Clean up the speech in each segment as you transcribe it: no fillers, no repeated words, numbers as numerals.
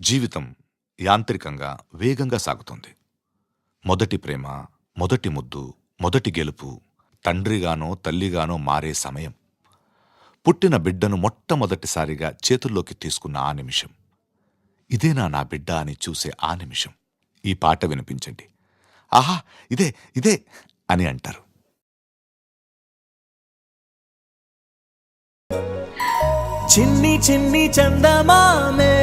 జీవితం యాంత్రికంగా వేగంగా సాగుతుంది. మొదటి ప్రేమ, మొదటి ముద్దు, మొదటి గెలుపు, తండ్రిగానో తల్లిగానో మారే సమయం, పుట్టిన బిడ్డను మొట్టమొదటిసారిగా చేతుల్లోకి తీసుకున్న ఆ నిమిషం, ఇదేనా నా బిడ్డ అని చూసే ఆ నిమిషం. ఈ పాట వినిపించండి, ఆహా ఇదే ఇదే అని అంటారు. చిన్ని చిన్ని చందమామే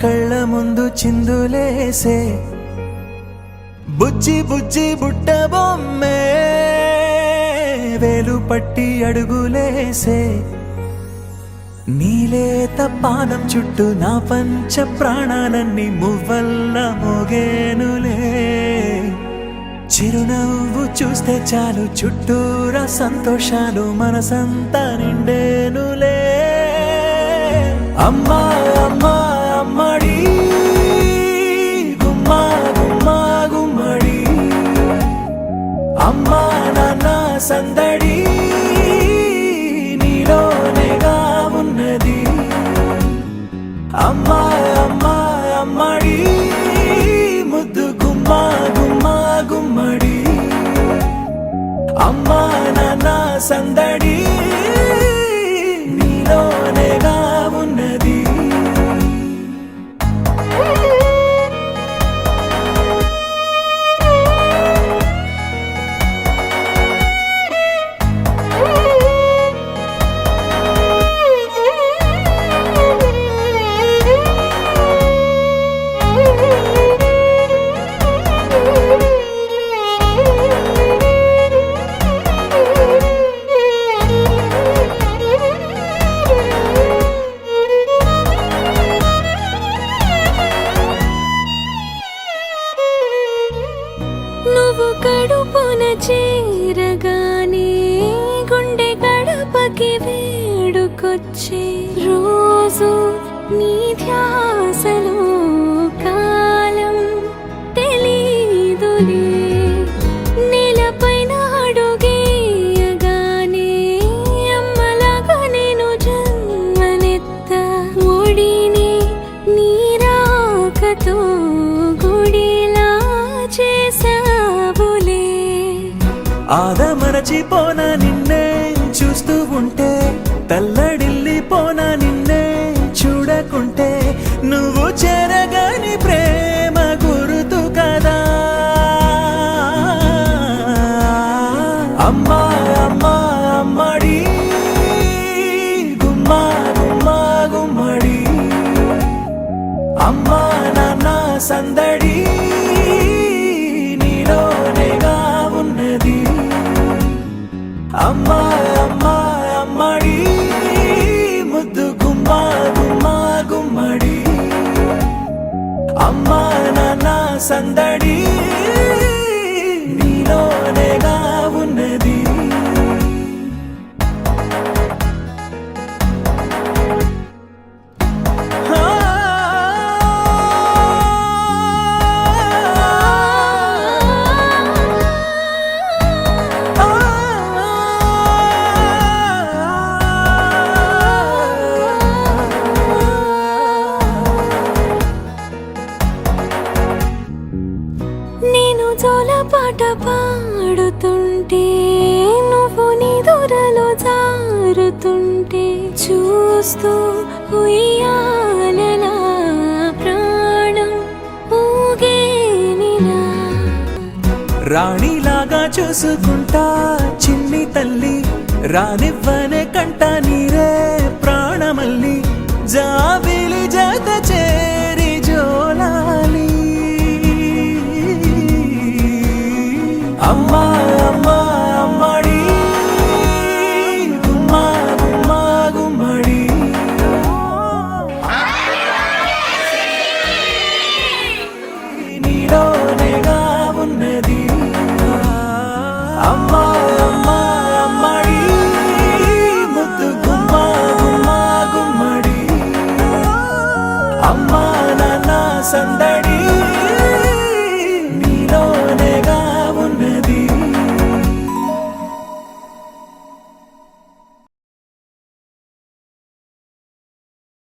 కళ్ళ ముందు చిందులేసే, బుజ్జి బుజ్జి బుట్ట బొమ్మే వేలు పట్టి అడుగులేసే, నీలేత పానం చుట్టూ నా పంచ ప్రాణాలన్నీ మువ్వల్ల మోగేనులే. చిరునవ్వు చూస్తే చాలు చుట్టూరా సంతోషాలు మనసంతా నిండేనులే. అమ్మా అమ్మా అమ్మడి గుమ్మా గుమ్మా గుమ్మడి, అమ్మా నాన్న సందడి నీలోనేగా ఉన్నది. అమ్మా అమ్మా అమ్మడి ముద్దు గుమ్మా గుమ్మా గుమ్మడి, అమ్మా నాన్న సందడి నీలోనేగా ఉన్నది. నువ్వు కడుపున చేరగానే గుండె గడపకి వేడుకొచ్చే, రోజు నీ ధ్యాసలో కాలం తెలీదులే. నేలపైన అడుగేయగానే అమ్మలాగా నేను జన్మనెత్త, ఒడిని నీ రాకతో గుడిలా చేసావులే. ఆదమరచిపోన నిన్నే చూస్తూ ఉంటే, తల్లడిల్లిపోన నిన్నే చూడకుంటే, నువ్వు చెరగని ప్రేమ గురుతు కదా. అమ్మా అమ్మా అమ్మడి గుమ్మా గుమ్మా గుమ్మడి, అమ్మా నాన్న సందడి నీలోనేగా ఉన్నది. అమ్మా అమ్మా అమ్మడి ముద్దు గుమ్మా గుమ్మా గుమ్మడి, అమ్మా నాన్న సందడి నీలోనేగా ఉన్నది. నేను జోలపాట పాడుతుంటే, నువ్వు నీ దూరలో జారుతుంటే, చూస్తూ ఉయ్యాలలా ప్రాణం ఊగేనిలా. రాణిలాగా చూసుకుంటా చిన్ని తల్లి, రానివ్వనే కంట నీరే ప్రాణమల్లి, జాబిలి జత చేరి జోలాలి. అమ్మా అమ్మా అమ్మడి గుమ్మా గుమ్మా గుమ్మడి, నీలోనేగా ఉన్నది. అమ్మా అమ్మా అమ్మడి ముద్దు గుమ్మా గుమ్మా గుమ్మడి, అమ్మా నాన్న సంద